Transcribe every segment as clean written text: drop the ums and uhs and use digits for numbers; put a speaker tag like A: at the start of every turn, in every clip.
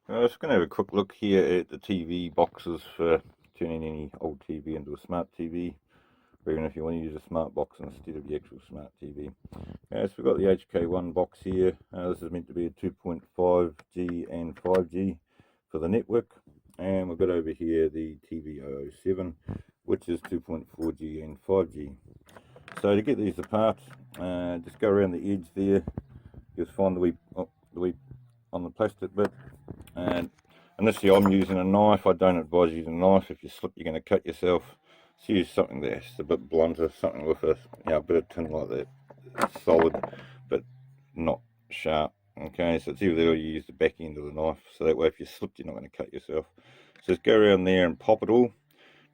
A: Just going to have a quick look here at the TV boxes for turning any old TV into a smart TV, or even if you want to use a smart box instead of the actual smart TV. So we've got the HK1 box here. This is meant to be a 2.5G and 5G for the network. And we've got over here the TV007, which is 2.4G and 5G. So to get these apart, just go around the edge there. You'll find the wee on the plastic bit. And initially I'm using a knife. I don't advise using a knife. If you slip, you're going to cut yourself. So use something that's a bit blunter, something with a bit of tin like that. It's solid, but not sharp. Okay, so it's either that or you use the back end of the knife. So that way if you slipped, you're not going to cut yourself. So just go around there and pop it all.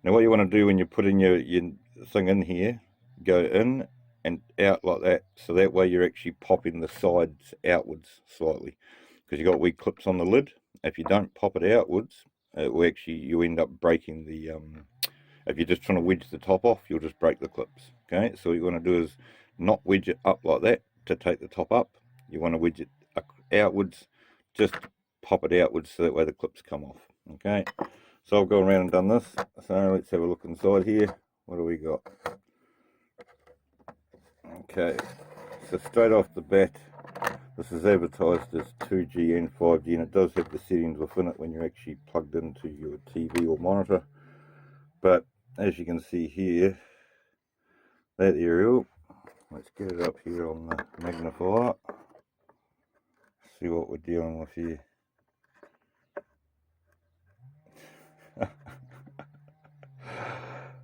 A: Now what you want to do when you're putting your thing in here, go in and out like that. So that way you're actually popping the sides outwards slightly. Because you've got wee clips on the lid. If you don't pop it outwards, it will actually, you end up breaking the, if you're just trying to wedge the top off, you'll just break the clips. Okay, so what you want to do is not wedge it up like that to take the top up. You want to wedge it outwards, just pop it outwards so that way the clips come off. Okay, so I've gone around and done this. So let's have a look inside here. What do we got? Okay, so straight off the bat, this is advertised as 2G and 5G, and it does have the settings within it when you're actually plugged into your TV or monitor. But as you can see here, that aerial, let's get it up here on the magnifier, see what we're dealing with here.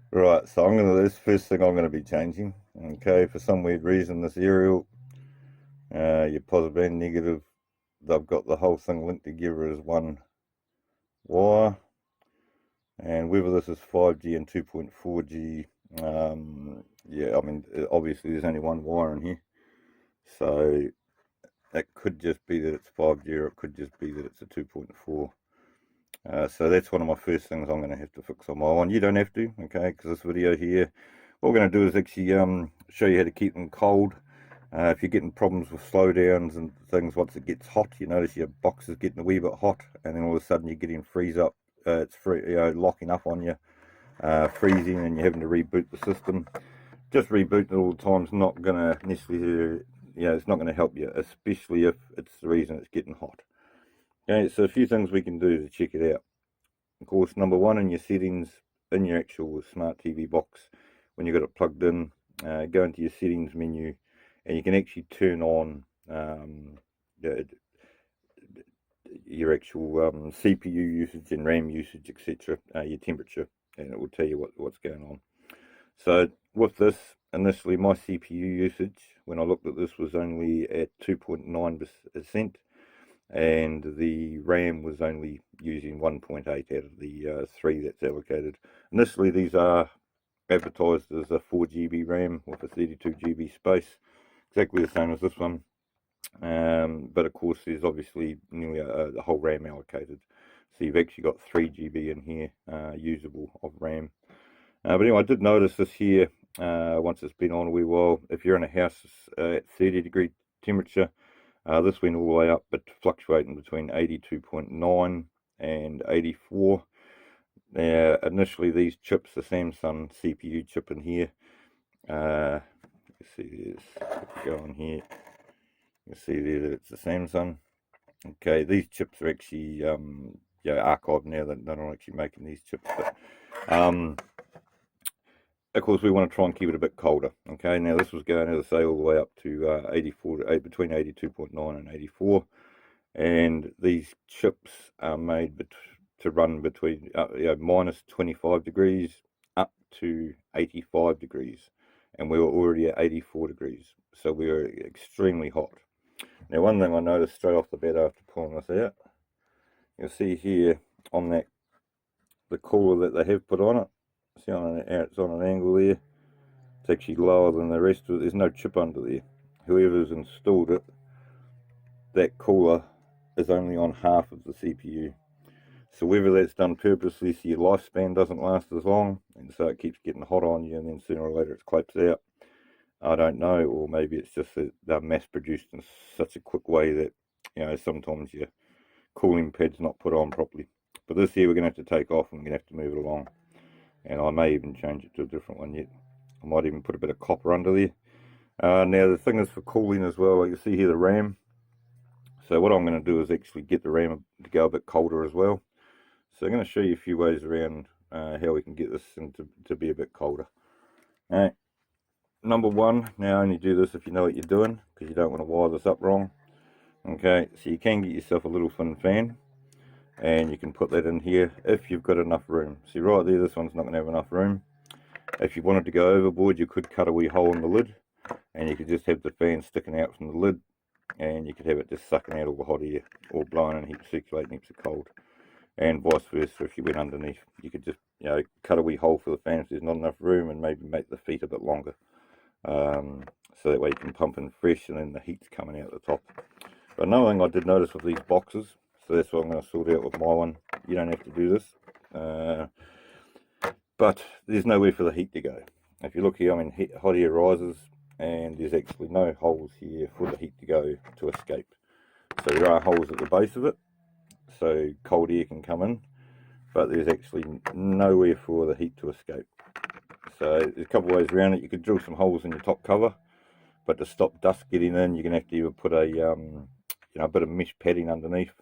A: Right, so this first thing I'm going to be changing. Okay, for some weird reason, this aerial, your positive and negative, they've got the whole thing linked together as one wire. And whether this is 5G and 2.4G, yeah, I mean, obviously there's only one wire in here. So it could just be that it's 5G, or it could just be that it's a 2.4. So that's one of my first things I'm going to have to fix on my one. You don't have to, okay, because this video here, what we're going to do is actually show you how to keep them cold. If you're getting problems with slowdowns and things, once it gets hot, you notice your box is getting a wee bit hot, and then all of a sudden you're getting freeze up. It's locking up on you, freezing, and you're having to reboot the system. Just rebooting it all the time is not going to necessarily, it's not going to help you, especially if it's the reason it's getting hot. Okay, so a few things we can do to check it out. Of course, number one, in your settings, in your actual smart TV box, when you've got it plugged in, go into your settings menu, and you can actually turn on your actual CPU usage and RAM usage, etc., your temperature, and it will tell you what's going on. So with this, initially my CPU usage, when I looked at this, was only at 2.9%, and the RAM was only using 1.8 out of the 3 that's allocated. Initially these are advertised as a 4GB RAM with a 32GB space, exactly the same as this one. But of course there's obviously nearly the whole RAM allocated, so you've actually got 3GB in here usable of RAM. But anyway, I did notice this here once it's been on a wee while. If you're in a house at 30-degree temperature, this went all the way up, but fluctuating between 82.9 and 84. Now initially these chips, the Samsung CPU chip in here, you see this, if you go on here, you see there that it's a Samsung. Okay, these chips are actually archived now. They're not actually making these chips, but of course we want to try and keep it a bit colder. Okay, now this was going, as I say, all the way up to 84, between 82.9 and 84, and these chips are made to run between minus 25 degrees up to 85 degrees, and we were already at 84 degrees, so we were extremely hot. Now one thing I noticed straight off the bat after pulling this out, you'll see here on that, the cooler that they have put on it, see it's on an angle there, it's actually lower than the rest of it. There's no chip under there. Whoever's installed it, that cooler is only on half of the CPU. So whether that's done purposely so your lifespan doesn't last as long, and so it keeps getting hot on you, and then sooner or later it claps out, I don't know. Or maybe it's just that they're mass produced in such a quick way that sometimes you cooling pad's not put on properly. But this here we're going to have to take off, and we're going to have to move it along. And I may even change it to a different one yet. I might even put a bit of copper under there. Now the thing is for cooling as well, like you see here the RAM. So what I'm going to do is actually get the RAM to go a bit colder as well. So I'm going to show you a few ways around how we can get this thing to be a bit colder. Alright, number one, now only do this if you know what you're doing, because you don't want to wire this up wrong. Okay, so you can get yourself a little thin fan, and you can put that in here if you've got enough room. See right there, this one's not going to have enough room. If you wanted to go overboard, you could cut a wee hole in the lid, and you could just have the fan sticking out from the lid, and you could have it just sucking out all the hot air, or blowing in heaps, circulating heaps of cold. And vice versa, if you went underneath, you could just, you know, cut a wee hole for the fan if there's not enough room, and maybe make the feet a bit longer, so that way you can pump in fresh, and then the heat's coming out the top. But another thing I did notice with these boxes, so that's what I'm going to sort out with my one. You don't have to do this, but there's nowhere for the heat to go. If you look here, I mean, hot air rises, and there's actually no holes here for the heat to go to escape. So there are holes at the base of it, so cold air can come in, but there's actually nowhere for the heat to escape. So there's a couple of ways around it. You could drill some holes in your top cover, but to stop dust getting in, you're going to have to either put a a bit of mesh padding underneath,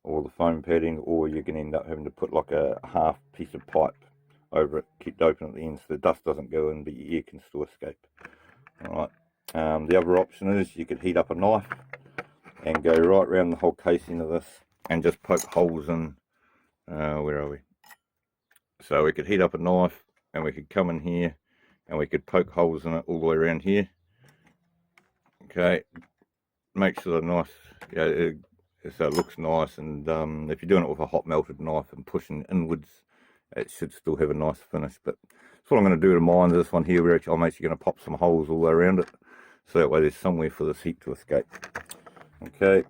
A: or the foam padding, or you're going to end up having to put like a half piece of pipe over it, kept open at the end, so the dust doesn't go in, but your air can still escape. Alright, the other option is you could heat up a knife and go right around the whole casing of this, and just poke holes in, where are we? So we could heat up a knife, and we could come in here, and we could poke holes in it all the way around here. Okay, makes it a nice, so it looks nice, and if you're doing it with a hot melted knife and pushing inwards, it should still have a nice finish. But that's what I'm going to do to mine this one here. I'm actually going to pop some holes all the way around it, so that way there's somewhere for this heat to escape. Okay,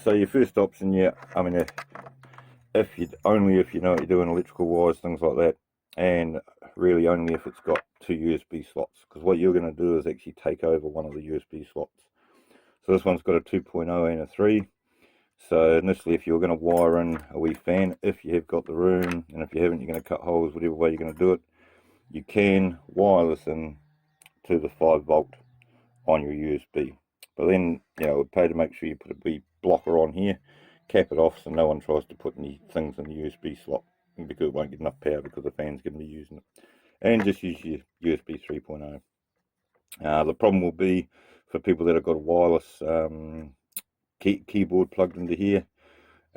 A: so your first option, yeah, I mean, if you know what you're doing, electrical wires, things like that, and really only if it's got 2 USB slots, because what you're going to do is actually take over one of the USB slots. So this one's got a 2.0 and a 3. So initially, if you're going to wire in a wee fan, if you have got the room, and if you haven't, you're going to cut holes, whatever way you're going to do it, you can wire this in to the 5 volt on your USB. But then, you know, it would pay to make sure you put a wee blocker on here, cap it off, so no one tries to put any things in the USB slot, because it won't get enough power because the fan's going to be using it. And just use your USB 3.0. The problem will be for people that have got a wireless keyboard plugged into here,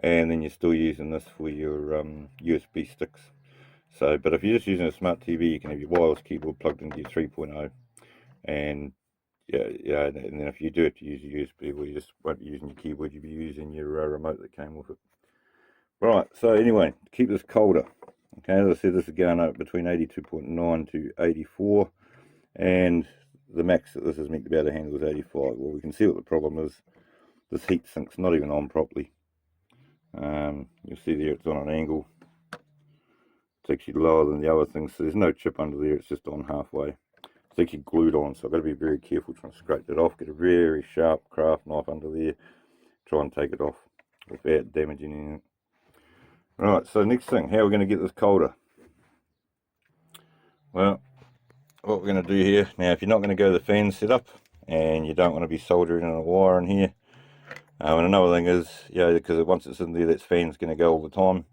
A: and then you're still using this for your USB sticks. So, but if you're just using a smart TV, you can have your wireless keyboard plugged into your 3.0, and yeah, and then if you do have to use your USB, well, you just won't be using your keyboard, you'll be using your remote that came with it. Right, so anyway, to keep this colder, okay, as I said, this is going up between 82.9 to 84, and the max that this is meant to be able to handle is 85. Well, we can see what the problem is. This heat sink's not even on properly. You'll see there it's on an angle. It's actually lower than the other things, so there's no chip under there, it's just on halfway. It's actually glued on, so I've got to be very careful trying to scrape that off. Get a very sharp craft knife under there, try and take it off without damaging anything. Right, so next thing, how are we going to get this colder? Well, what we're going to do here, now if you're not going to go the fan setup, and you don't want to be soldering in a wire in here, and another thing is, because once it's in there, that fan's going to go all the time.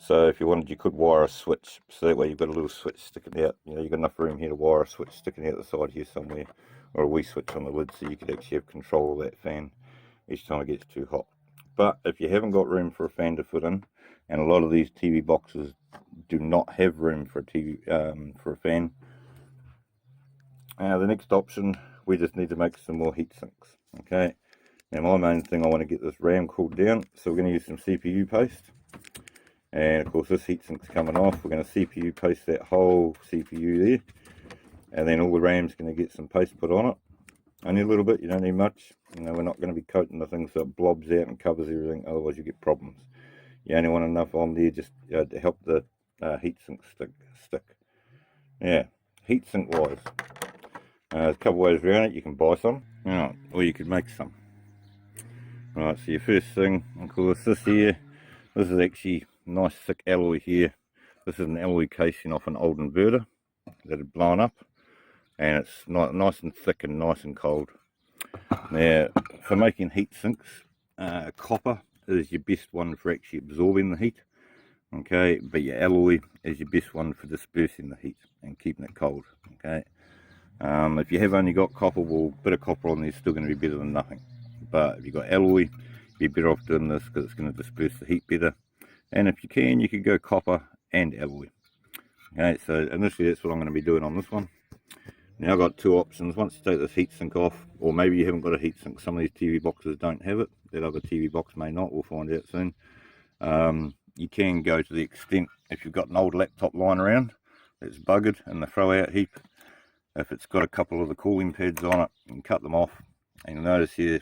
A: So if you wanted, you could wire a switch, so that way you've got a little switch sticking out. You've got enough room here to wire a switch sticking out the side here somewhere, or a wee switch on the lid, so you could actually have control of that fan each time it gets too hot. But if you haven't got room for a fan to fit in, and a lot of these TV boxes do not have room for a fan, the next option, we just need to make some more heat sinks. Okay, now my main thing, I want to get this RAM cooled down, so we're going to use some CPU paste. And of course this heatsink's coming off. We're going to CPU paste that whole CPU there, and then all the RAM's going to get some paste put on it. Only a little bit, you don't need much. We're not going to be coating the thing so it blobs out and covers everything, otherwise you get problems. You only want enough on there just to help the heatsink stick. Yeah, heatsink wise, there's a couple ways around it. You can buy some, or you could make some. Right, so your first thing, of course, this here This is actually nice thick alloy here. This is an alloy casing off an old inverter that had blown up, and it's nice and thick and nice and cold. Now, for making heat sinks, copper is your best one for actually absorbing the heat, okay, but your alloy is your best one for dispersing the heat and keeping it cold, okay. If you have only got copper, well, a bit of copper on there is still going to be better than nothing, but if you've got alloy, you're better off doing this because it's going to disperse the heat better. And if you can, you could go copper and alloy. Okay, so initially that's what I'm going to be doing on this one. Now I've got two options. Once you take this heatsink off, or maybe you haven't got a heatsink, some of these TV boxes don't have it, that other TV box may not, we'll find out soon. You can go to the extent, if you've got an old laptop lying around that's buggered in the throw out heap, if it's got a couple of the cooling pads on it, you can cut them off, and you'll notice here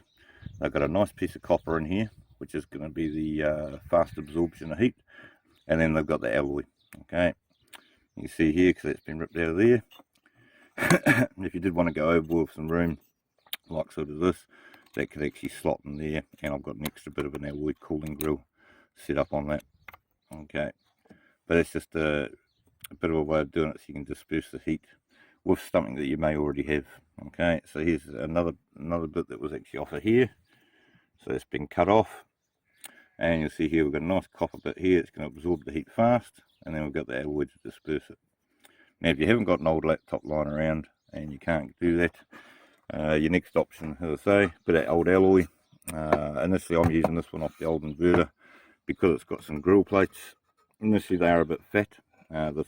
A: they've got a nice piece of copper in here, which is going to be the fast absorption of heat, and then they've got the alloy. Okay, you can see here because it's been ripped out of there. If you did want to go over with some room like sort of this, that could actually slot in there, and I've got an extra bit of an alloy cooling grill set up on that. Okay, but it's just a bit of a way of doing it so you can disperse the heat with something that you may already have. Okay, so here's another bit that was actually off of here, so it's been cut off, and you'll see here we've got a nice copper bit here. It's going to absorb the heat fast, and then we've got the alloy to disperse it. Now if you haven't got an old laptop lying around and you can't do that, your next option, as I say, bit of old alloy. Initially I'm using this one off the old inverter because it's got some grill plates. Initially they are a bit fat. The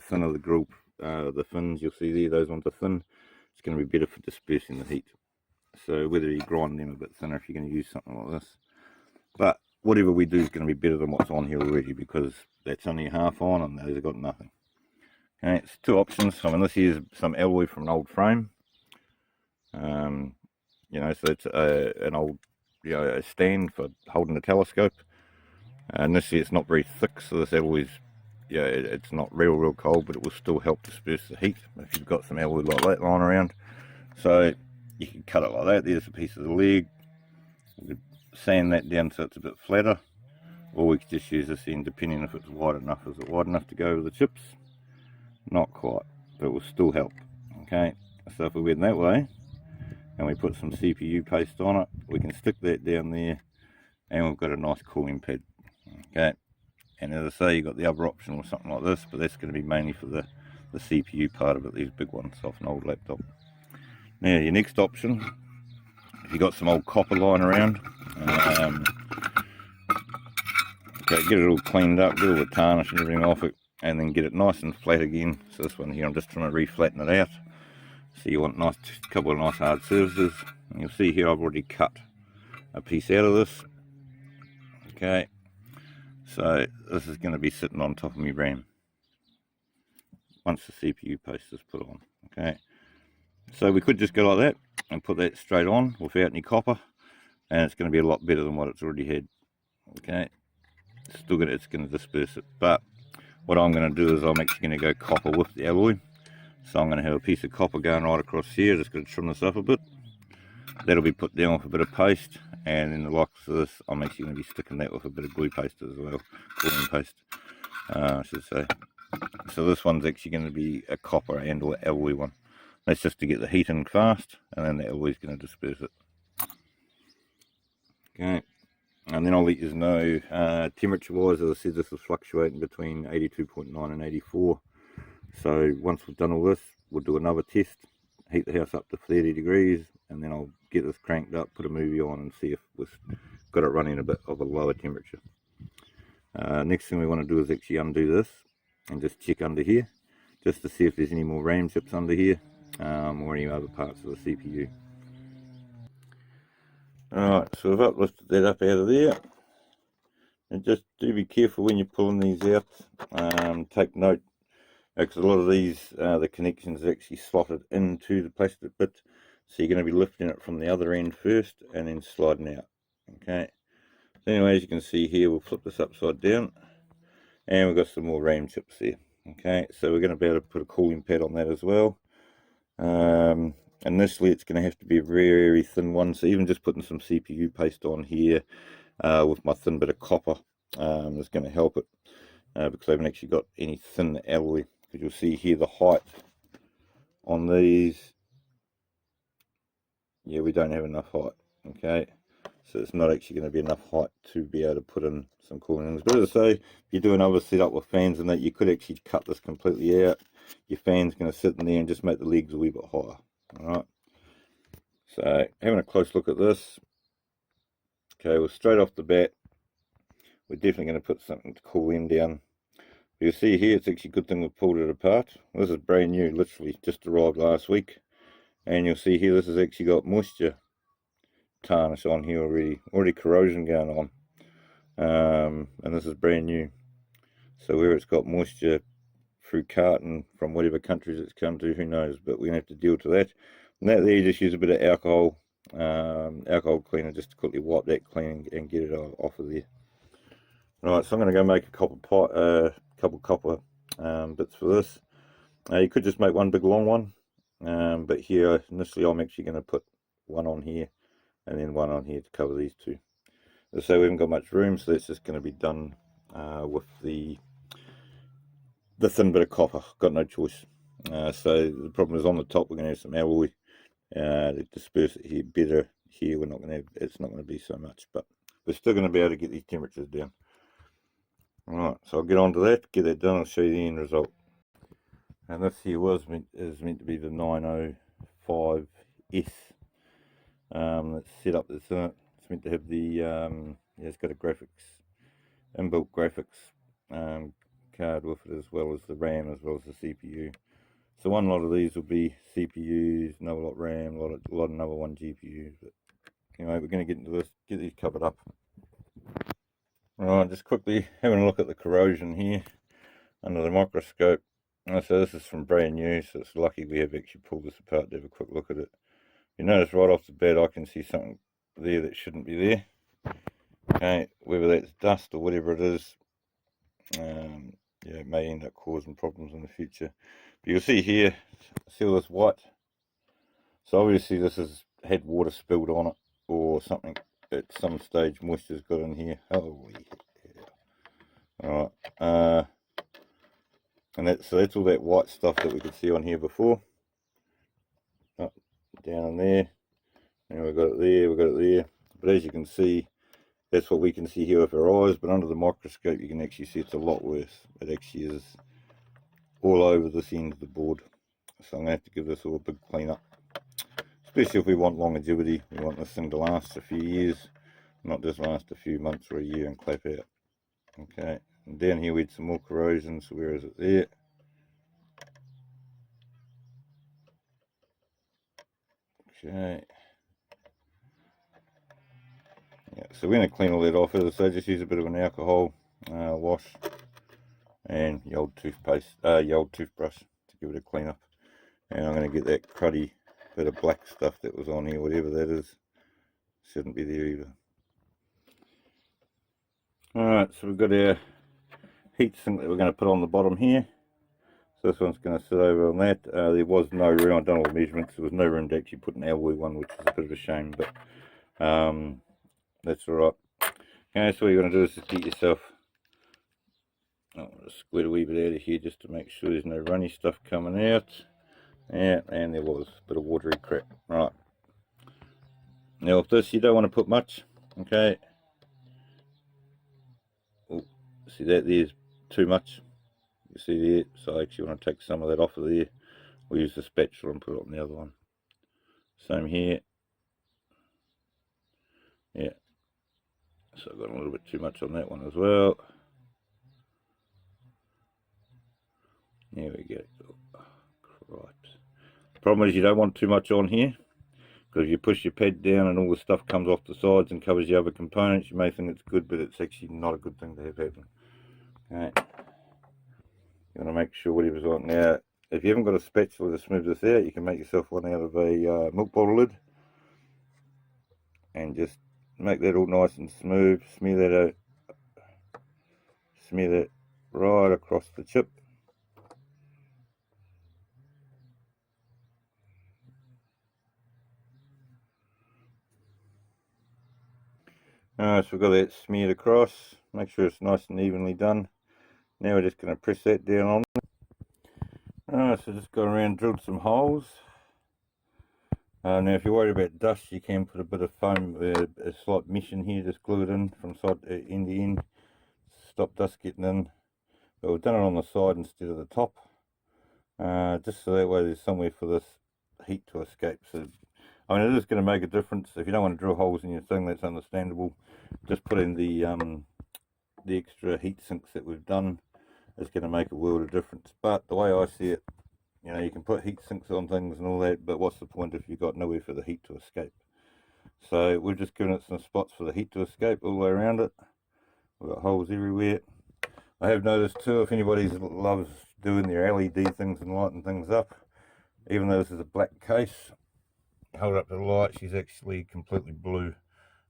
A: thinner the grill, the fins you'll see there, those ones are thin. It's going to be better for dispersing the heat. So whether you grind them a bit thinner if you're going to use something like this. But whatever we do is going to be better than what's on here already, because that's only half on and those have got nothing. Okay, it's two options. I mean, this is some alloy from an old frame. So it's an old, a stand for holding the telescope. Initially it's not very thick, so this alloy is, it's not real cold, but it will still help disperse the heat if you've got some alloy like that lying around. So you can cut it like that. There's a piece of the leg. We could sand that down so it's a bit flatter, or we could just use this end depending if it's wide enough. Is it wide enough to go over the chips? Not quite, but it will still help. Okay, so if we went that way and we put some CPU paste on it, we can stick that down there and we've got a nice cooling pad. Okay, and as I say, you've got the other option or something like this, but that's going to be mainly for the CPU part of it, these big ones off an old laptop. Now your next option, if you've got some old copper lying around, okay, get it all cleaned up, get all the tarnish and everything off it, and then get it nice and flat again. So this one here, I'm just trying to re-flatten it out. So you want a couple of nice hard surfaces. And you'll see here I've already cut a piece out of this. Okay, so this is going to be sitting on top of my RAM once the CPU paste is put on. Okay, so we could just go like that and put that straight on without any copper, and it's going to be a lot better than what it's already had. Okay, it's going to disperse it, but what I'm going to do is I'm actually going to go copper with the alloy. So I'm going to have a piece of copper going right across here. Just going to trim this up a bit. That'll be put down with a bit of paste, and in the likes of this, I'm actually going to be sticking that with a bit of glue paste as well, cooling paste, I should say. So this one's actually going to be a copper and or alloy one. That's just to get the heat in fast, and then the alloy is going to disperse it. Okay. And then I'll let you know, temperature wise, as I said, this is fluctuating between 82.9 and 84. So once we've done all this, we'll do another test, heat the house up to 30 degrees, and then I'll get this cranked up, put a movie on, and see if we've got it running a bit of a lower temperature. Next thing we want to do is actually undo this and just check under here, just to see if there's any more RAM chips under here, or any other parts of the CPU. Alright, so I've uplifted that up out of there, and just do be careful when you're pulling these out. Take note, because a lot of these, the connections are actually slotted into the plastic bit, so you're going to be lifting it from the other end first and then sliding out. Okay, so anyway, as you can see here, we'll flip this upside down, and we've got some more RAM chips there. Okay, so we're going to be able to put a cooling pad on that as well. Initially it's going to have to be a very thin one, so even just putting some CPU paste on here with my thin bit of copper that's going to help it, because I haven't actually got any thin alloy. Because you'll see here the height on these, yeah, we don't have enough height. Okay, so it's not actually going to be enough height to be able to put in some cooling rings. But as I say, if you do another setup with fans and that, you could actually cut this completely out. Your fan's going to sit in there and just make the legs a wee bit higher. Alright, so having a close look at this. Okay, well, straight off the bat, we're definitely going to put something to cool them down. You see here, it's actually a good thing we've pulled it apart. This is brand new, literally just arrived last week. And you'll see here, this has actually got moisture tarnish on here already corrosion going on. And this is brand new. So where it's got moisture through carton from whatever countries it's come to, who knows, but we're going to have to deal to that. And that there, just use a bit of alcohol, alcohol cleaner just to quickly wipe that clean and get it off of there. Right, so I'm going to go make a couple copper bits for this. You could just make one big long one, but here initially I'm actually going to put one on here and then one on here to cover these two. So we haven't got much room, so that's just going to be done with the thin bit of copper. Got no choice. So the problem is on the top we're going to have some alloy to disperse it here better. Here we're not going to have, it's not going to be so much, but we're still going to be able to get these temperatures down. Alright, so I'll get on to that, get that done, I'll show you the end result. And this here is meant to be the 905S that's set up this in it. It's meant to have the yeah, it's got a inbuilt graphics card with it, as well as the RAM, as well as the CPU. So one lot of these will be CPUs, another lot RAM, a lot another one GPU. But anyway, we're going to get into this, get these covered up. Right, just quickly having a look at the corrosion here under the microscope. So this is from brand new, so it's lucky we have actually pulled this apart to have a quick look at it. You notice right off the bat I can see something there that shouldn't be there. Okay, whether that's dust or whatever it is, yeah, it may end up causing problems in the future. But you'll see here, see all this white? So obviously this has had water spilled on it or something at some stage. Moisture's got in here. Holy hell. Alright, and so that's all that white stuff that we could see on here before. Up, down in there, and we've got it there, we've got it there. But as you can see, that's what we can see here with our eyes, but under the microscope you can actually see it's a lot worse. It actually is all over this end of the board. So I'm going to have to give this all a big clean up. Especially if we want longevity, we want this thing to last a few years, not just last a few months or a year and clap out. Okay, and down here we had some more corrosion, so where is it there? Okay. Yeah, so we're going to clean all that off. As I say, just use a bit of an alcohol wash and the old toothbrush to give it a clean up. And I'm going to get that cruddy bit of black stuff that was on here, whatever that is. Shouldn't be there either. Alright, so we've got our heat sink that we're going to put on the bottom here. So this one's going to sit over on that. There was no room, I've done all the measurements, there was no room to actually put an alloy one, which is a bit of a shame, but that's alright. Okay, so what you're going to do is just get yourself, I'm going to squid a wee bit out of here just to make sure there's no runny stuff coming out. Yeah, and there was a bit of watery crap. Right. Now with this you don't want to put much, okay. Oh, see that there's too much. You see there, so I actually want to take some of that off of there. We'll use the spatula and put it on the other one. Same here. Yeah. So I've got a little bit too much on that one as well. There we go. Right. Problem is you don't want too much on here, because if you push your pad down and all the stuff comes off the sides and covers the other components, you may think it's good, but it's actually not a good thing to have happen. Okay. You want to make sure whatever's on now. If you haven't got a spatula to smooth this out, you can make yourself one out of a milk bottle lid and just make that all nice and smooth. Smear that out, smear that right across the chip. Alright, so we've got that smeared across. Make sure it's nice and evenly done. Now we're just going to press that down on. Alright, so just gone around, drilled some holes. Now if you're worried about dust, you can put a bit of foam, a slight mesh in here, just glue it in from side end to end. Stop dust getting in. But we've done it on the side instead of the top. Just so that way there's somewhere for this heat to escape. So, I mean, it is going to make a difference. If you don't want to drill holes in your thing, that's understandable. Just put in the extra heat sinks that we've done. It's going to make a world of difference. But the way I see it, you know, you can put heat sinks on things and all that, but what's the point if you've got nowhere for the heat to escape? So we've just given it some spots for the heat to escape all the way around it. We've got holes everywhere. I have noticed too, if anybody loves doing their LED things and lighting things up, even though this is a black case, hold it up to the light, she's actually completely blue.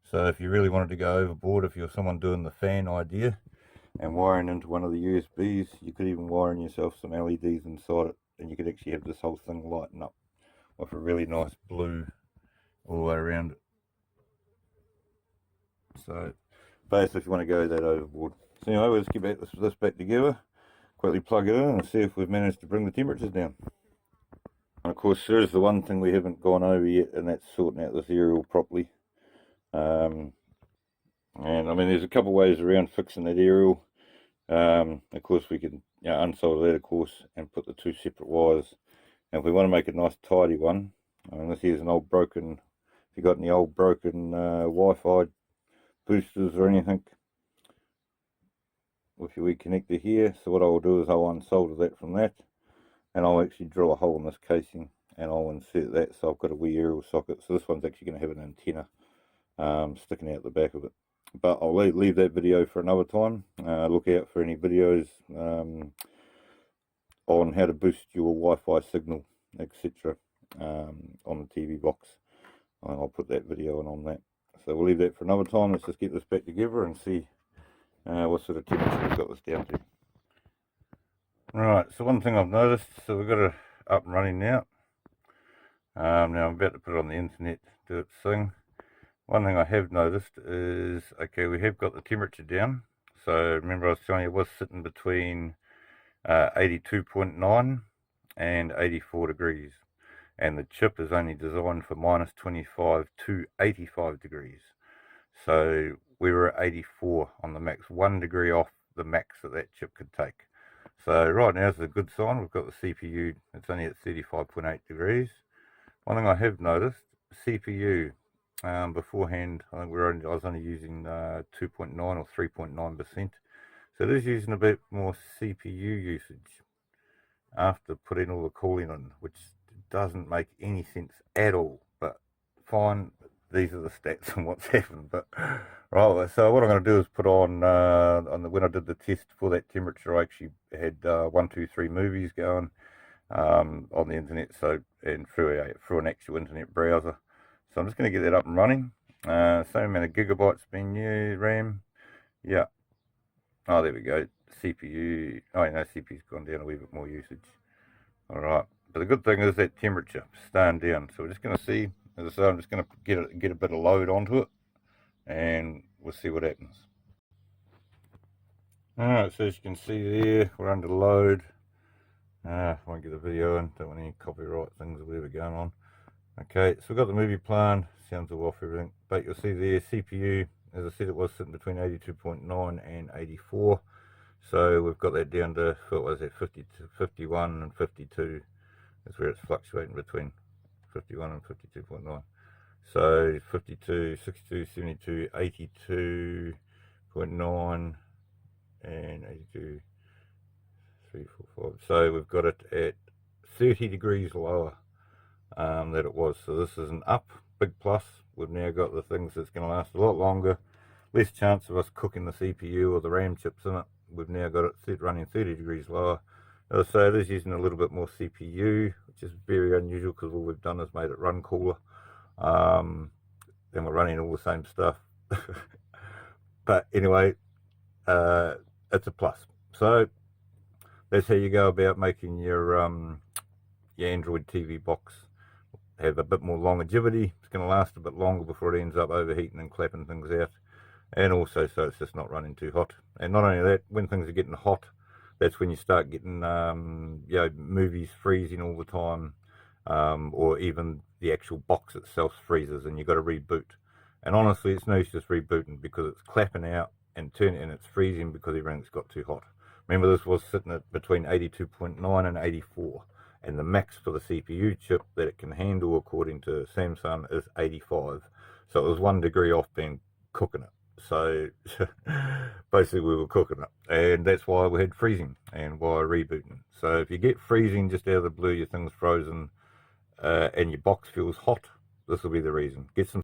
A: So if you really wanted to go overboard, if you're someone doing the fan idea and wiring into one of the USBs, you could even wire in yourself some LEDs inside it, and you could actually have this whole thing lighting up with a really nice blue all the way around it. So basically, if you want to go that overboard. So anyway, we'll just get this back together, quickly plug it in and see if we've managed to bring the temperatures down. And of course, there is the one thing we haven't gone over yet, and that's sorting out this aerial properly. And I mean, there's a couple of ways around fixing that aerial. Of course, we can unsolder that, of course, and put the two separate wires. And if we want to make a nice tidy one, I mean, this here's an old broken, if you've got any old broken Wi-Fi boosters or anything with your wee connector here, so what I'll do is I'll unsolder that from that, and I'll actually drill a hole in this casing and I'll insert that, so I've got a wee aerial socket. So this one's actually going to have an antenna sticking out the back of it. But I'll leave that video for another time. Look out for any videos on how to boost your Wi-Fi signal, etc. On the TV box, and I'll put that video on that. So we'll leave that for another time. Let's just get this back together and see what sort of temperature we've got this down to. Right, so one thing I've noticed, so we've got it up and running now. Now I'm about to put it on the internet to do its thing. One thing I have noticed is, okay, we have got the temperature down. So remember I was telling you it was sitting between 82.9 and 84 degrees. And the chip is only designed for -25 to 85 degrees. So we were at 84 on the max, 1 degree off the max that chip could take. So right now is a good sign. We've got the CPU, it's only at 35.8 degrees. One thing I have noticed, CPU, beforehand, I think I was only using 2.9 or 3.9%. So it is using a bit more CPU usage after putting all the cooling on, which doesn't make any sense at all. But fine, these are the stats and what's happened. But right, so what I'm going to do is put on when I did the test for that temperature, I actually had 1, 2, 3 movies going on the internet, so and through an actual internet browser. So I'm just going to get that up and running. Same amount of gigabytes being used, RAM. Yeah. Oh, there we go. CPU. Oh, no, CPU's gone down a wee bit more usage. All right. But the good thing is that temperature staying down. So we're just going to see. As I say, I'm just going to get a bit of load onto it, and we'll see what happens. All right. So as you can see there, we're under load. I won't get the video in. Don't want any copyright things or whatever going on. Okay, so we've got the movie plan, sounds all off everything, but you'll see there, CPU, as I said, it was sitting between 82.9 and 84, so we've got that down to, what was it, 51 and 52, that's where it's fluctuating between 51 and 52.9, so 52, 62, 72, 82.9, and 82, 3, 4, 5, so we've got it at 30 degrees lower that it was. So this is an up, big plus. We've now got the things that's going to last a lot longer, less chance of us cooking the CPU or the RAM chips in it. We've now got it running 30 degrees lower. As I say, it is using a little bit more CPU, which is very unusual because all we've done is made it run cooler. Then we're running all the same stuff. But anyway, it's a plus. So that's how you go about making your Android TV box have a bit more longevity. It's going to last a bit longer before it ends up overheating and clapping things out. and also so it's just not running too hot. And not only that, when things are getting hot, that's when you start getting you know, movies freezing all the time, or even the actual box itself freezes and you've got to reboot. And honestly, it's no use just rebooting because it's clapping out and turning and it's freezing because everything's got too hot. Remember, this was sitting at between 82.9 and 84, and the max for the CPU chip that it can handle according to Samsung is 85. So it was 1 degree off being cooking it. So basically we were cooking it, and that's why we had freezing and why rebooting. So if you get freezing just out of the blue, your thing's frozen, and your box feels hot, this will be the reason. Get some